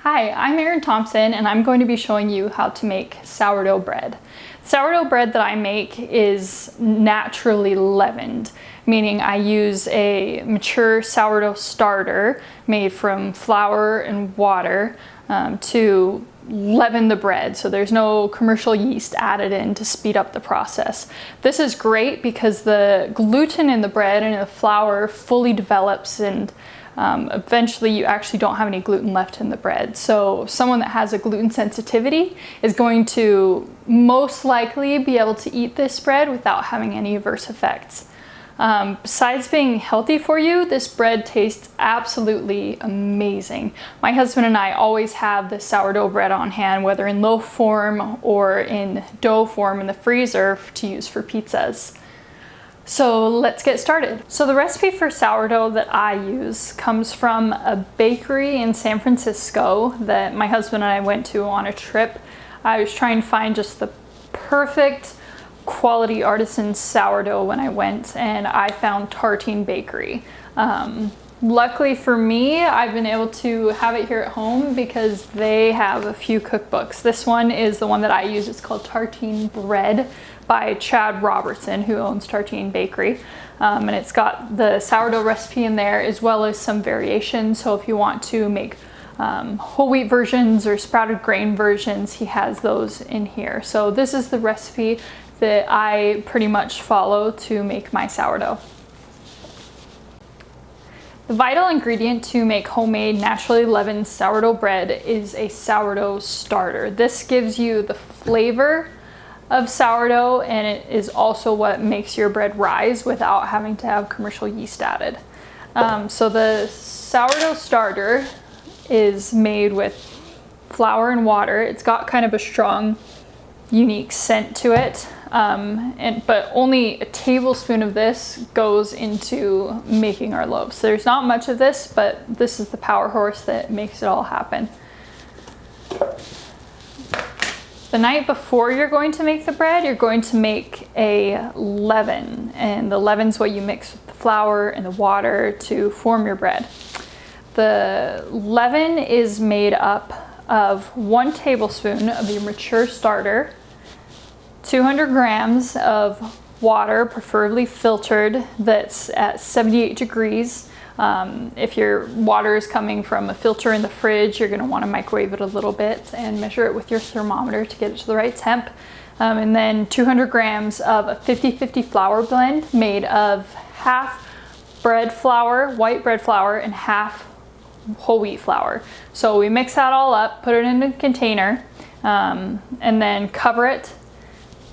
Hi, I'm Erin Thompson and I'm going to be showing you how to make sourdough bread. Sourdough bread that I make is naturally leavened, meaning I use a mature sourdough starter made from flour and water to leaven the bread. So there's no commercial yeast added in to speed up the process. This is great because the gluten in the bread and the flour fully develops, and eventually you actually don't have any gluten left in the bread. So someone that has a gluten sensitivity is going to most likely be able to eat this bread without having any adverse effects. Besides being healthy for you, this bread tastes absolutely amazing. My husband and I always have the sourdough bread on hand, whether in loaf form or in dough form in the freezer to use for pizzas. So let's get started. So the recipe for sourdough that I use comes from a bakery in San Francisco that my husband and I went to on a trip. I was trying to find just the perfect quality artisan sourdough when I went, and I found Tartine Bakery. Luckily for me, I've been able to have it here at home because they have a few cookbooks. This one is the one that I use. It's called Tartine Bread by Chad Robertson, who owns Tartine Bakery. And it's got the sourdough recipe in there as well as some variations. So if you want to make whole wheat versions or sprouted grain versions, he has those in here. So this is the recipe that I pretty much follow to make my sourdough. The vital ingredient to make homemade naturally leavened sourdough bread is a sourdough starter. This gives you the flavor of sourdough, and it is also what makes your bread rise without having to have commercial yeast added. So the sourdough starter is made with flour and water. It's got kind of a strong, unique scent to it, but only a tablespoon of this goes into making our loaves. So there's not much of this, but this is the power horse that makes it all happen. The night before you're going to make the bread, you're going to make a leaven, and the leaven's what you mix with the flour and the water to form your bread. The leaven is made up of 1 tablespoon of your mature starter, 200 grams of water, preferably filtered, that's at 78 degrees. If your water is coming from a filter in the fridge, you're going to want to microwave it a little bit and measure it with your thermometer to get it to the right temp. And then 200 grams of a 50-50 flour blend made of half bread flour, white bread flour, and half whole wheat flour. So we mix that all up, put it in a container, and then cover it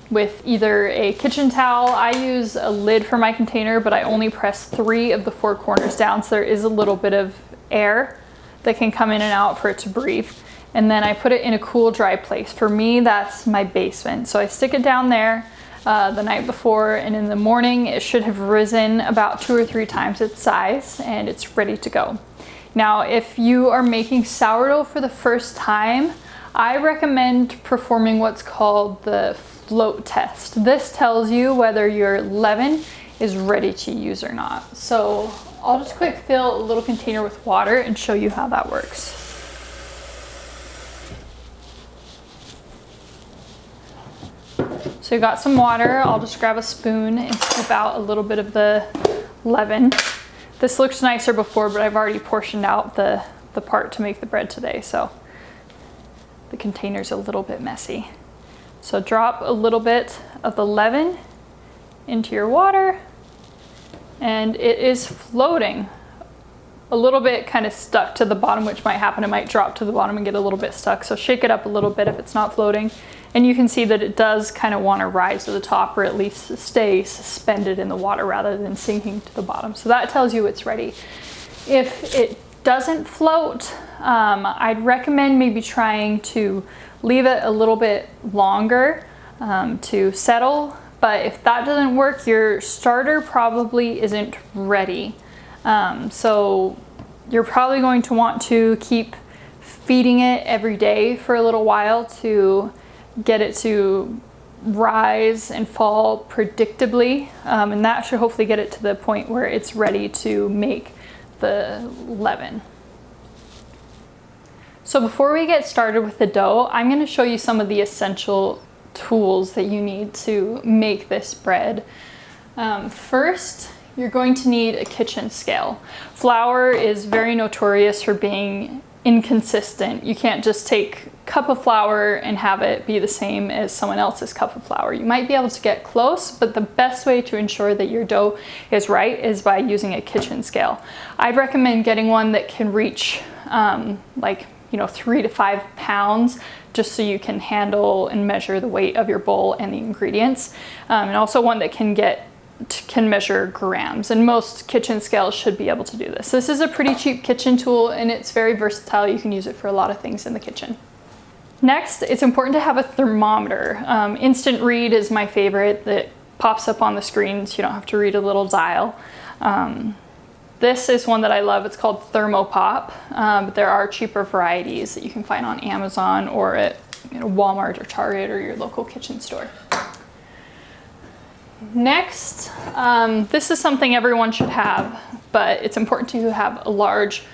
with either a kitchen towel. I use a lid for my container, but I only press 3 of the 4 corners down, so there is a little bit of air that can come in and out for it to breathe. And then I put it in a cool, dry place. For me, that's my basement. So I stick it down there the night before, and in the morning it should have risen about 2 or 3 times its size, and it's ready to go. Now, if you are making sourdough for the first time, I recommend performing what's called the float test. This tells you whether your leaven is ready to use or not. So I'll just quick fill a little container with water and show you how that works. So you got some water. I'll just grab a spoon and scoop out a little bit of the leaven. This looks nicer before, but I've already portioned out the part to make the bread today, so the container's a little bit messy. So drop a little bit of the leaven into your water, and it is floating. A little bit kind of stuck to the bottom, which might happen. It might drop to the bottom and get a little bit stuck. So shake it up a little bit if it's not floating. And you can see that it does kind of want to rise to the top, or at least stay suspended in the water rather than sinking to the bottom. So that tells you it's ready. If it doesn't float, I'd recommend maybe trying to leave it a little bit longer to settle. But if that doesn't work, your starter probably isn't ready. So you're probably going to want to keep feeding it every day for a little while to get it to rise and fall predictably, and that should hopefully get it to the point where it's ready to make the leaven. So before we get started with the dough, I'm going to show you some of the essential tools that you need to make this bread. First, you're going to need a kitchen scale. Flour is very notorious for being inconsistent. You can't just take a cup of flour and have it be the same as someone else's cup of flour. You might be able to get close, but the best way to ensure that your dough is right is by using a kitchen scale. I'd recommend getting one that can reach 3 to 5 pounds, just so you can handle and measure the weight of your bowl and the ingredients, and also one that can measure grams, and most kitchen scales should be able to do this. This is a pretty cheap kitchen tool and it's very versatile. You can use it for a lot of things in the kitchen. Next, it's important to have a thermometer. Instant read is my favorite, that pops up on the screen so you don't have to read a little dial. This is one that I love. It's called Thermopop, but there are cheaper varieties that you can find on Amazon or at Walmart or Target or your local kitchen store. Next, this is something everyone should have, but it's important to have a large,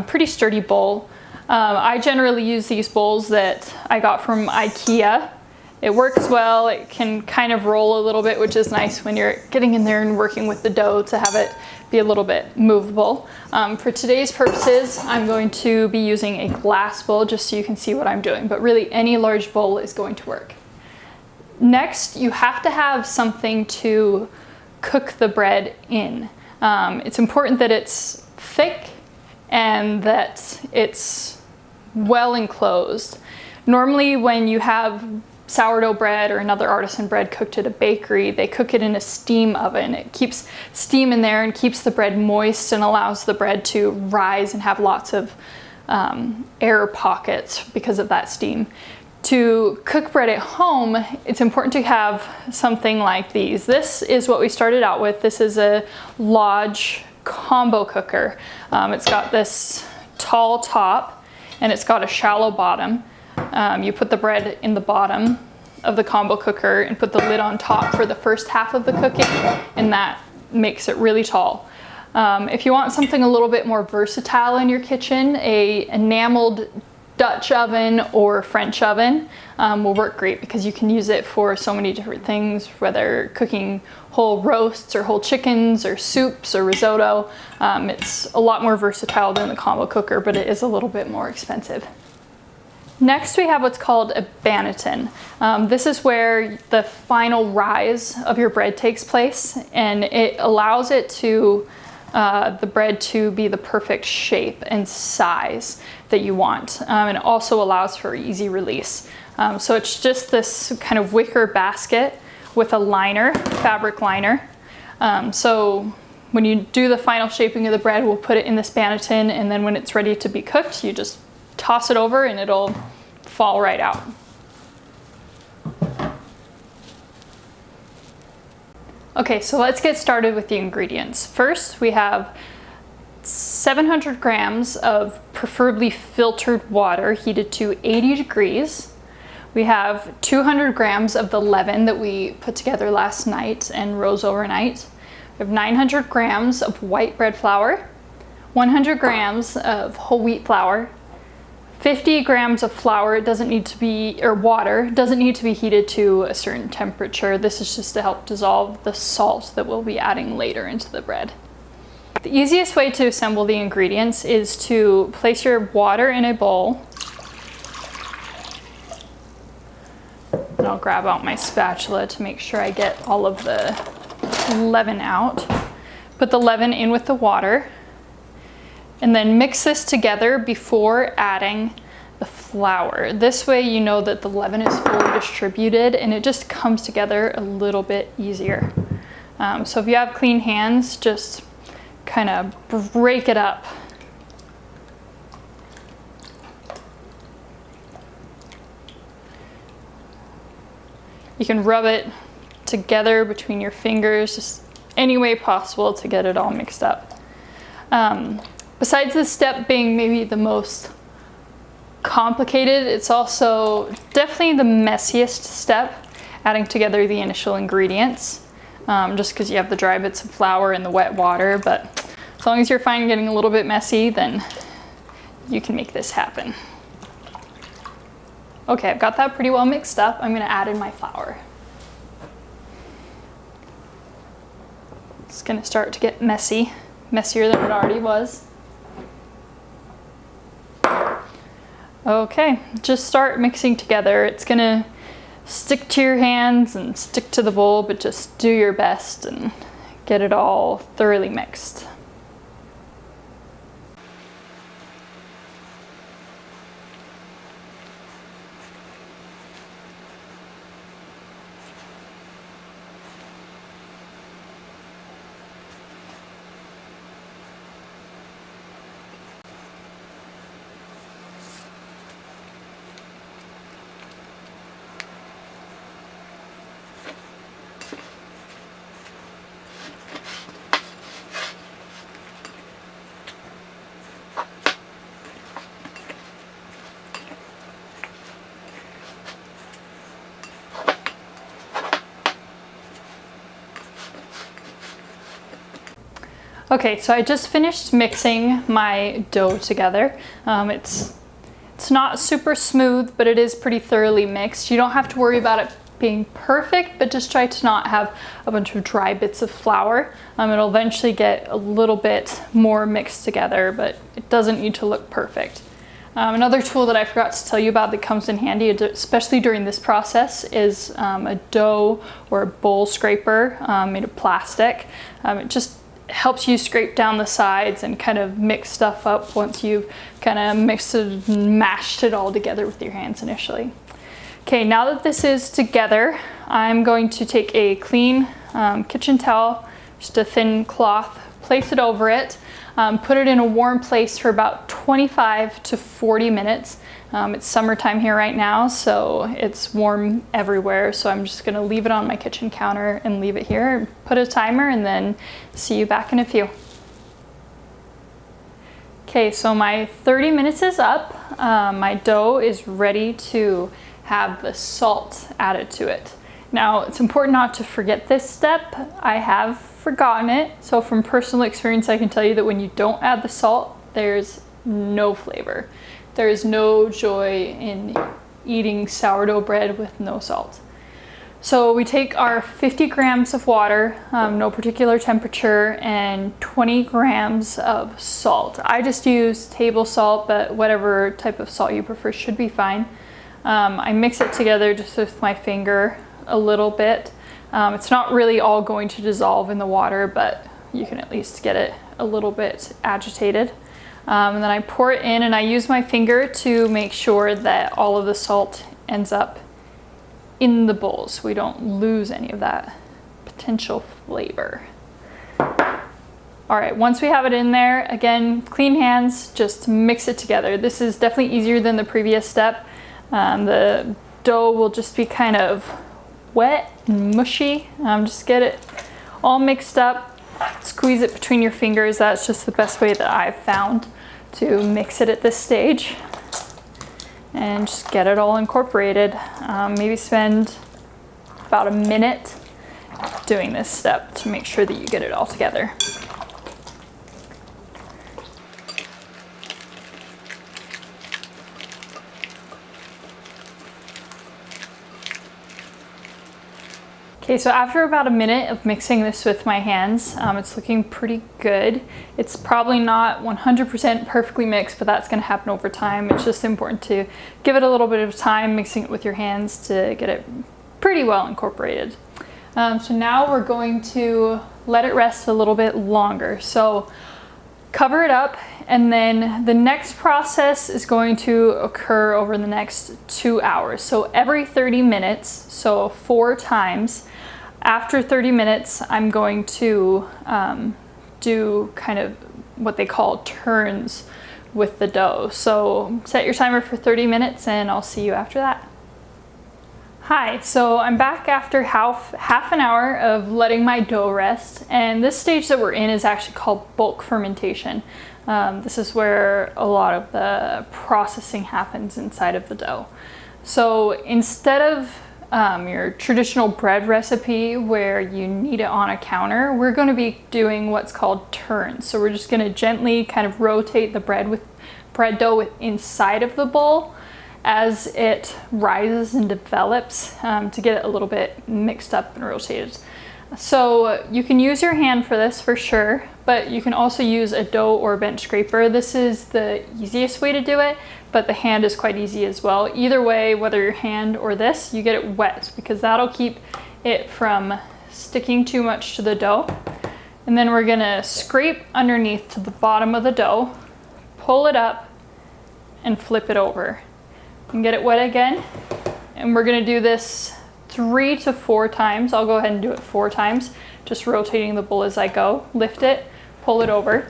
pretty sturdy bowl. I generally use these bowls that I got from IKEA. It works well. It can kind of roll a little bit, which is nice when you're getting in there and working with the dough, to have it be a little bit movable. For today's purposes, I'm going to be using a glass bowl just so you can see what I'm doing, but really any large bowl is going to work. Next, you have to have something to cook the bread in. It's important that it's thick and that it's well enclosed. Normally when you have sourdough bread or another artisan bread cooked at a bakery, they cook it in a steam oven. It keeps steam in there and keeps the bread moist and allows the bread to rise and have lots of air pockets because of that steam. To cook bread at home, it's important to have something like these. This is what we started out with. This is a Lodge combo cooker. It's got this tall top and it's got a shallow bottom. You put the bread in the bottom of the combo cooker and put the lid on top for the first half of the cooking, and that makes it really tall. If you want something a little bit more versatile in your kitchen, a enameled Dutch oven or French oven will work great, because you can use it for so many different things, whether cooking whole roasts or whole chickens or soups or risotto. It's a lot more versatile than the combo cooker, but it is a little bit more expensive. Next, we have what's called a banneton. This is where the final rise of your bread takes place, and it allows it to the bread to be the perfect shape and size that you want, and it also allows for easy release. So it's just this kind of wicker basket with a liner, fabric liner. So when you do the final shaping of the bread, we'll put it in this banneton, and then when it's ready to be cooked, you just toss it over and it'll fall right out. Okay, so let's get started with the ingredients. First, we have 700 grams of preferably filtered water heated to 80 degrees. We have 200 grams of the leaven that we put together last night and rose overnight. We have 900 grams of white bread flour, 100 grams of whole wheat flour, 50 grams of flour. It doesn't need to be, or water, doesn't need to be heated to a certain temperature. This is just to help dissolve the salt that we'll be adding later into the bread. The easiest way to assemble the ingredients is to place your water in a bowl. And I'll grab out my spatula to make sure I get all of the leaven out. Put the leaven in with the water, and then mix this together before adding the flour. This way you know that the leaven is fully distributed and it just comes together a little bit easier. So if you have clean hands, just kind of break it up. You can rub it together between your fingers, just any way possible to get it all mixed up. Besides this step being maybe the most complicated, it's also definitely the messiest step, adding together the initial ingredients, just because you have the dry bits of flour and the wet water. But as long as you're fine getting a little bit messy, then you can make this happen. Okay, I've got that pretty well mixed up. I'm gonna add in my flour. It's gonna start to get messy, messier than it already was. Okay, just start mixing together. It's gonna stick to your hands and stick to the bowl, but just do your best and get it all thoroughly mixed. Okay, so I just finished mixing my dough together. It's not super smooth, but it is pretty thoroughly mixed. You don't have to worry about it being perfect, but just try to not have a bunch of dry bits of flour. It'll eventually get a little bit more mixed together, but it doesn't need to look perfect. Another tool that I forgot to tell you about that comes in handy, especially during this process, is a dough or a bowl scraper made of plastic. It just helps you scrape down the sides and kind of mix stuff up once you've kind of mixed it and mashed it all together with your hands initially. Okay, now that this is together, I'm going to take a clean kitchen towel, just a thin cloth, place it over it, put it in a warm place for about 25 to 40 minutes. It's summertime here right now, so it's warm everywhere. So I'm just gonna leave it on my kitchen counter and leave it here, put a timer, and then see you back in a few. Okay, so my 30 minutes is up. My dough is ready to have the salt added to it. Now, it's important not to forget this step. I have forgotten it. So from personal experience, I can tell you that when you don't add the salt, there's no flavor. There is no joy in eating sourdough bread with no salt. So we take our 50 grams of water, no particular temperature, and 20 grams of salt. I just use table salt, but whatever type of salt you prefer should be fine. I mix it together just with my finger a little bit. It's not really all going to dissolve in the water, but you can at least get it a little bit agitated. And then I pour it in, and I use my finger to make sure that all of the salt ends up in the bowl so we don't lose any of that potential flavor. All right, once we have it in there, again, clean hands, just mix it together. This is definitely easier than the previous step. The dough will just be kind of wet and mushy. Just get it all mixed up, squeeze it between your fingers. That's just the best way that I've found to mix it at this stage. And just get it all incorporated. Maybe spend about a minute doing this step to make sure that you get it all together. Okay, so after about a minute of mixing this with my hands, it's looking pretty good. It's probably not 100% perfectly mixed, but that's gonna happen over time. It's just important to give it a little bit of time mixing it with your hands to get it pretty well incorporated. So now we're going to let it rest a little bit longer. So cover it up, and then the next process is going to occur over the next 2 hours. So every 30 minutes, so 4 times. After 30 minutes, I'm going to do kind of what they call turns with the dough. So set your timer for 30 minutes and I'll see you after that. Hi, so I'm back after half an hour of letting my dough rest, and this stage that we're in is actually called bulk fermentation. This is where a lot of the processing happens inside of the dough. So instead of your traditional bread recipe where you knead it on a counter, we're going to be doing what's called turns. So we're just going to gently kind of rotate the bread dough inside of the bowl as it rises and develops to get it a little bit mixed up and rotated. So you can use your hand for this for sure, but you can also use a dough or bench scraper. This is the easiest way to do it, but the hand is quite easy as well. Either way, whether your hand or this, you get it wet because that'll keep it from sticking too much to the dough. And then we're gonna scrape underneath to the bottom of the dough, pull it up, and flip it over. And get it wet again. And we're gonna do this 3 to 4 times. I'll go ahead and do it 4 times, just rotating the bowl as I go. Lift it, pull it over.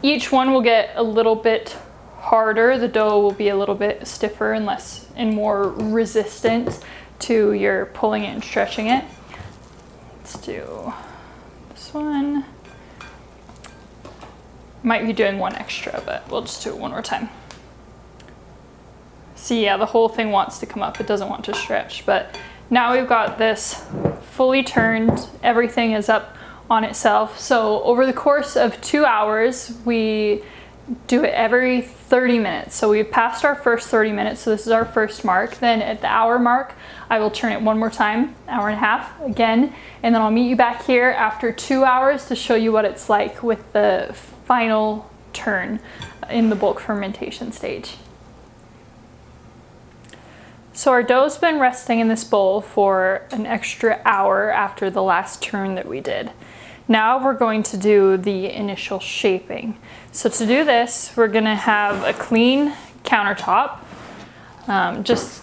Each one will get a little bit harder. The dough will be a little bit stiffer and more resistant to your pulling it and stretching it. Let's do this one. Might be doing one extra, but we'll just do it one more time. See, yeah, the whole thing wants to come up. It doesn't want to stretch, but now we've got this fully turned. Everything is up on itself. So over the course of 2 hours, we do it every 30 minutes. So we've passed our first 30 minutes. So this is our first mark. Then at the hour mark, I will turn it one more time, hour and a half again. And then I'll meet you back here after 2 hours to show you what it's like with the final turn in the bulk fermentation stage. So our dough's been resting in this bowl for an extra hour after the last turn that we did. Now we're going to do the initial shaping. So to do this, we're gonna have a clean countertop. Just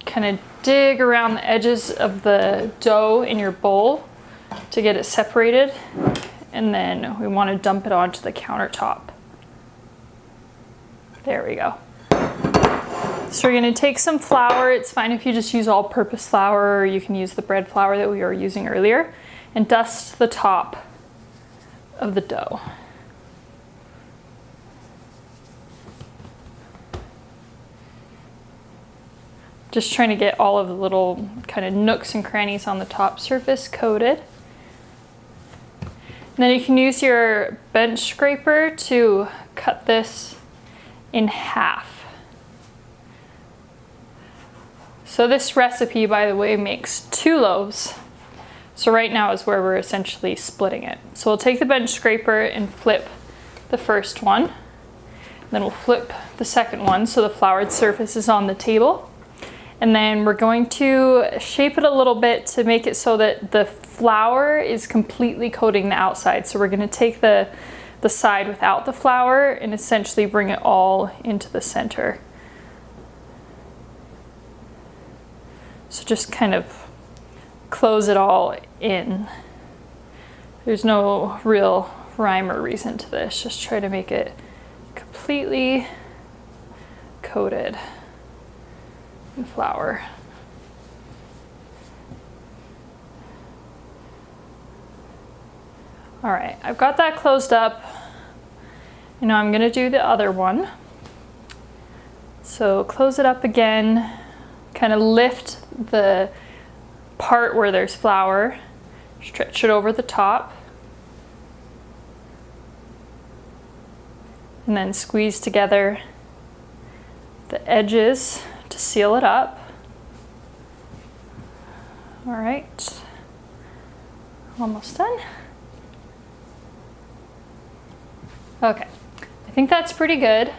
kind of dig around the edges of the dough in your bowl to get it separated. And then we want to dump it onto the countertop. There we go. So we're going to take some flour. It's fine if you just use all-purpose flour, or you can use the bread flour that we were using earlier, and dust the top of the dough. Just trying to get all of the little kind of nooks and crannies on the top surface coated. And then you can use your bench scraper to cut this in half. So this recipe, by the way, makes 2 loaves. So right now is where we're essentially splitting it. So we'll take the bench scraper and flip the first one. Then we'll flip the second one so the floured surface is on the table. And then we're going to shape it a little bit to make it so that the flour is completely coating the outside. So we're going to take the side without the flour and essentially bring it all into the center. So just kind of close it all in. There's no real rhyme or reason to this. Just try to make it completely coated in flour. All right, I've got that closed up. And now I'm gonna do the other one. So close it up again, kind of lift the part where there's flour, stretch it over the top, and then squeeze together the edges to seal it up. All right, almost done. Okay, I think that's pretty good.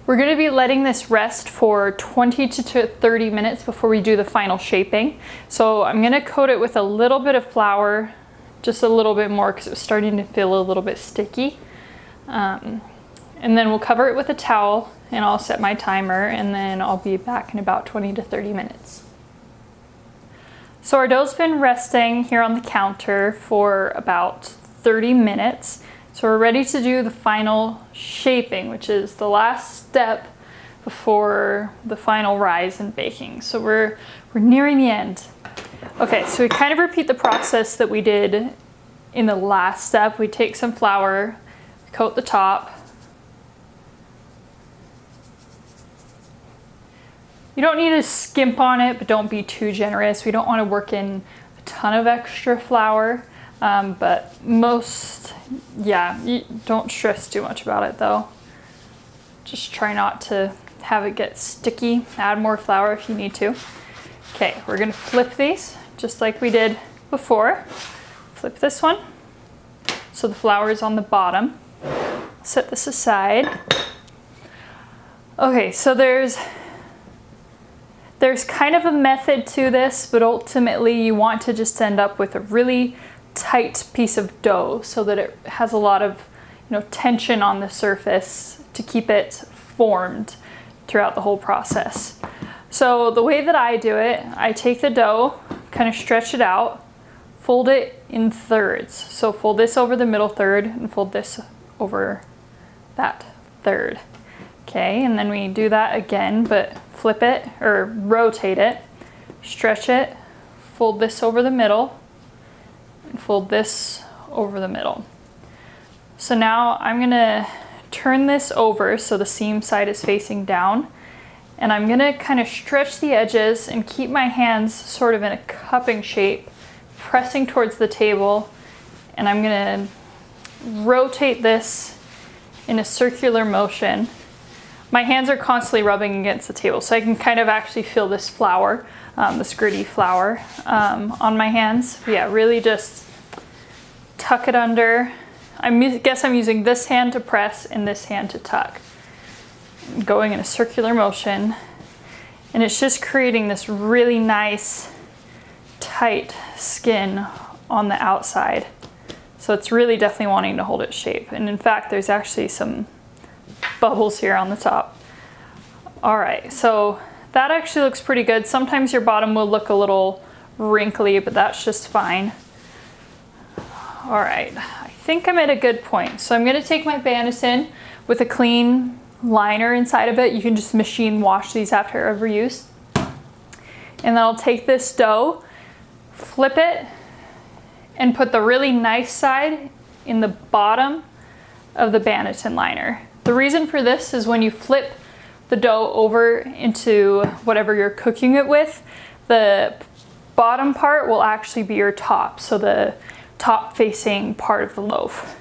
We're going to be letting this rest for 20 to 30 minutes before we do the final shaping. So I'm going to coat it with a little bit of flour, just a little bit more because it was starting to feel a little bit sticky. And then we'll cover it with a towel and I'll set my timer and then I'll be back in about 20 to 30 minutes. So our dough's been resting here on the counter for about 30 minutes. So we're ready to do the final shaping, which is the last step before the final rise and baking. So we're nearing the end. Okay, so we kind of repeat the process that we did in the last step. We take some flour, coat the top. You don't need to skimp on it, but don't be too generous. We don't want to work in a ton of extra flour. But you don't stress too much about it though. Just try not to have it get sticky. Add more flour if you need to. Okay, we're gonna flip these just like we did before. Flip this one so the flour is on the bottom. Set this aside. Okay, so there's kind of a method to this, but ultimately you want to just end up with a really tight piece of dough so that it has a lot of, tension on the surface to keep it formed throughout the whole process. So the way that I do it, I take the dough, kind of stretch it out, fold it in thirds. So fold this over the middle third and fold this over that third. Okay, and then we do that again, but flip it or rotate it, stretch it, fold this over the middle, and fold this over the middle. So now I'm gonna turn this over so the seam side is facing down, and I'm gonna kind of stretch the edges and keep my hands sort of in a cupping shape, pressing towards the table, and I'm gonna rotate this in a circular motion. My hands are constantly rubbing against the table, so I can kind of actually feel this flour, this gritty flour on my hands. But yeah, really just tuck it under. I guess I'm using this hand to press and this hand to tuck. Going in a circular motion, and it's just creating this really nice, tight skin on the outside. So it's really definitely wanting to hold its shape. And in fact, there's actually some bubbles here on the top. All right, so that actually looks pretty good. Sometimes your bottom will look a little wrinkly, but that's just fine. All right, I think I'm at a good point. So I'm gonna take my Banneton with a clean liner inside of it. You can just machine wash these after every use. And then I'll take this dough, flip it, and put the really nice side in the bottom of the Banneton liner. The reason for this is when you flip the dough over into whatever you're cooking it with, the bottom part will actually be your top, so the top facing part of the loaf.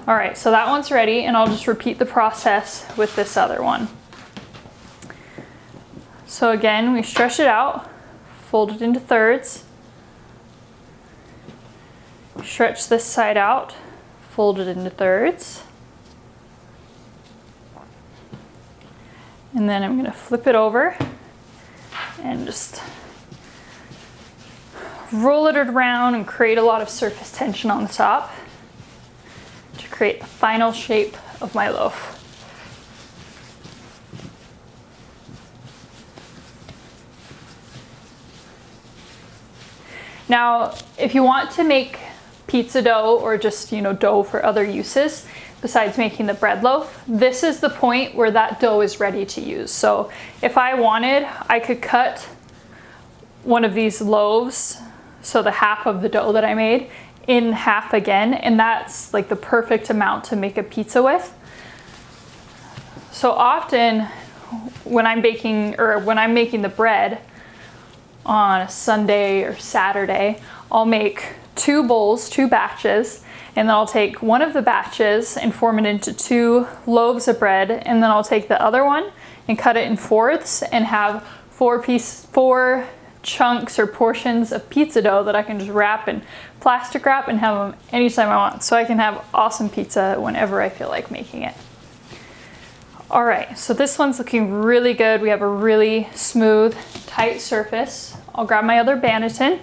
All right, so that one's ready, and I'll just repeat the process with this other one. So again, we stretch it out, fold it into thirds, stretch this side out, fold it into thirds, and then I'm gonna flip it over and just roll it around and create a lot of surface tension on the top to create the final shape of my loaf. Now, if you want to make pizza dough or just, dough for other uses besides making the bread loaf, this is the point where that dough is ready to use. So if I wanted, I could cut one of these loaves, so the half of the dough that I made, in half again, and that's like the perfect amount to make a pizza with. So often when I'm baking or when I'm making the bread on a Sunday or Saturday, I'll make 2 bowls, 2 batches, and then I'll take one of the batches and form it into 2 loaves of bread, and then I'll take the other one and cut it in fourths and have 4 chunks or portions of pizza dough that I can just wrap in plastic wrap and have them anytime I want. So I can have awesome pizza whenever I feel like making it. All right, so this one's looking really good. We have a really smooth, tight surface. I'll grab my other Banneton.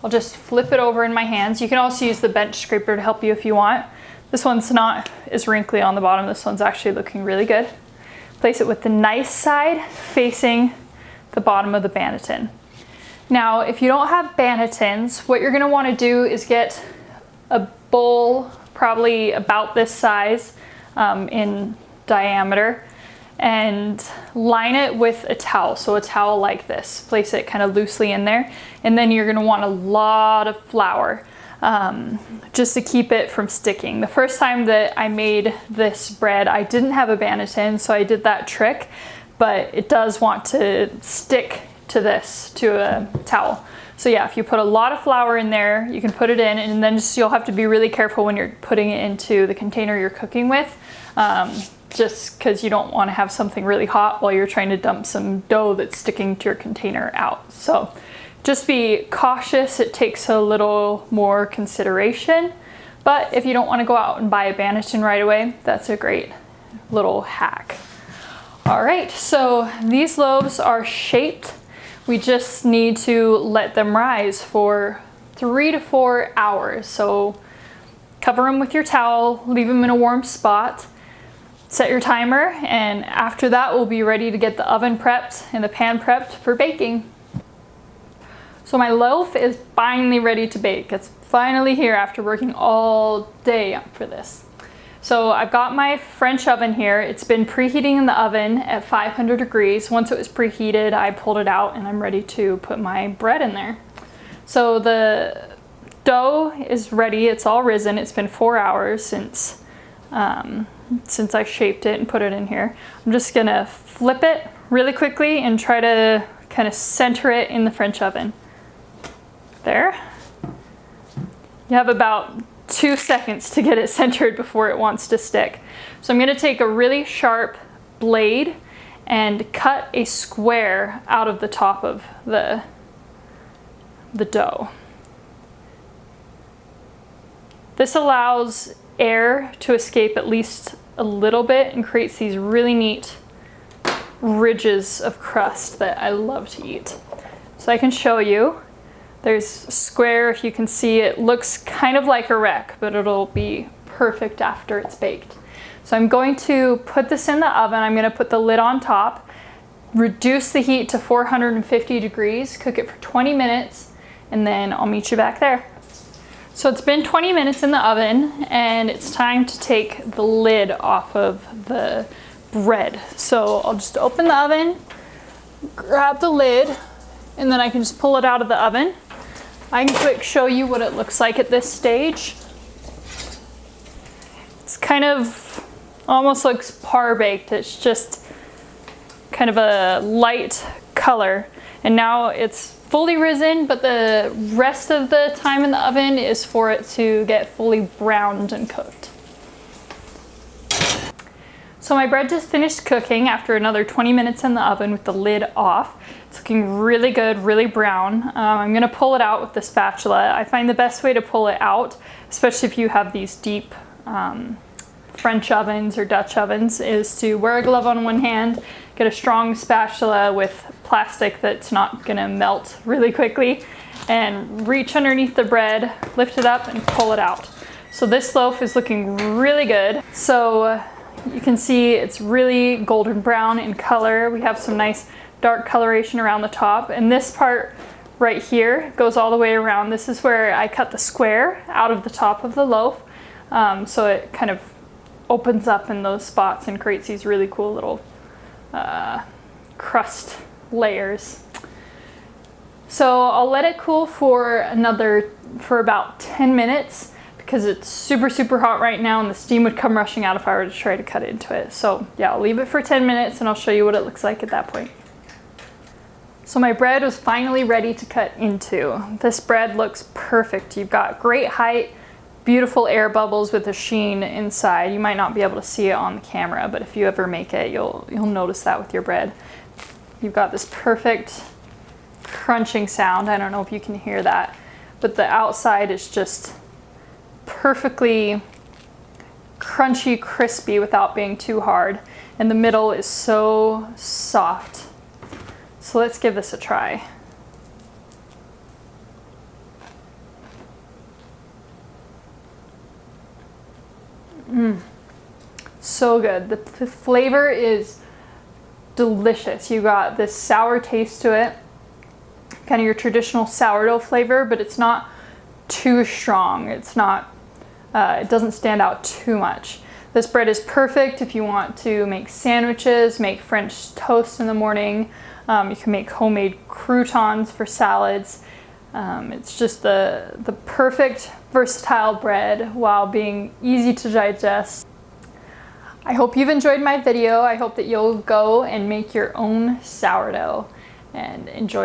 I'll just flip it over in my hands. You can also use the bench scraper to help you if you want. This one's not as wrinkly on the bottom. This one's actually looking really good. Place it with the nice side facing the bottom of the Banneton. Now, if you don't have Bannetons, what you're gonna wanna do is get a bowl, probably about this size in diameter, and line it with a towel. So a towel like this. Place it kind of loosely in there, and then you're gonna want a lot of flour just to keep it from sticking. The first time that I made this bread, I didn't have a Banneton, so I did that trick, but it does want to stick to this, to a towel. So yeah, if you put a lot of flour in there, you can put it in, and then just you'll have to be really careful when you're putting it into the container you're cooking with. just because you don't want to have something really hot while you're trying to dump some dough that's sticking to your container out. So just be cautious. It takes a little more consideration, but if you don't want to go out and buy a Banneton right away, that's a great little hack. All right, so these loaves are shaped. We just need to let them rise for 3 to 4 hours. So cover them with your towel, leave them in a warm spot, set your timer, and after that we'll be ready to get the oven prepped and the pan prepped for baking. So my loaf is finally ready to bake. It's finally here after working all day for this. So I've got my French oven here. It's been preheating in the oven at 500 degrees. Once it was preheated, I pulled it out and I'm ready to put my bread in there. So the dough is ready. It's all risen. It's been 4 hours since I shaped it and put it in here. I'm just gonna flip it really quickly and try to kind of center it in the French oven. There. You have about 2 seconds to get it centered before it wants to stick. So I'm gonna take a really sharp blade and cut a square out of the top of the dough. This allows air to escape at least a little bit and creates these really neat ridges of crust that I love to eat. So I can show you. There's a square, if you can see, it looks kind of like a wreck, but it'll be perfect after it's baked. So I'm going to put this in the oven. I'm going to put the lid on top, reduce the heat to 450 degrees, cook it for 20 minutes, and then I'll meet you back there. So it's been 20 minutes in the oven and it's time to take the lid off of the bread. So I'll just open the oven, grab the lid, and then I can just pull it out of the oven. I can quick show you what it looks like at this stage. It's kind of almost looks par baked. It's just kind of a light color. And now it's fully risen, but the rest of the time in the oven is for it to get fully browned and cooked. So my bread just finished cooking after another 20 minutes in the oven with the lid off. It's looking really good, really brown. I'm gonna pull it out with the spatula. I find the best way to pull it out, especially if you have these deep French ovens or Dutch ovens, is to wear a glove on one hand, get a strong spatula with plastic that's not gonna melt really quickly, and reach underneath the bread, lift it up and pull it out. So this loaf is looking really good. So you can see it's really golden brown in color. We have some nice dark coloration around the top, and this part right here goes all the way around. This is where I cut the square out of the top of the loaf, so it kind of opens up in those spots and creates these really cool little crust layers. So I'll let it cool for about 10 minutes because it's super hot right now and the steam would come rushing out if I were to try to cut into it. So yeah, I'll leave it for 10 minutes and I'll show you what it looks like at that point. So my bread was finally ready to cut into. This bread looks perfect. You've got great height, beautiful air bubbles with a sheen inside. You might not be able to see it on the camera, but if you ever make it, you'll notice that with your bread. You've got this perfect crunching sound. I don't know if you can hear that, but the outside is just perfectly crunchy, crispy without being too hard. And the middle is so soft. So let's give this a try. So good. The flavor is delicious. You got this sour taste to it, kind of your traditional sourdough flavor, but it's not too strong. It's not, it doesn't stand out too much. This bread is perfect if you want to make sandwiches, make French toast in the morning. You can make homemade croutons for salads. It's just the perfect versatile bread while being easy to digest. I hope you've enjoyed my video. I hope that you'll go and make your own sourdough and enjoy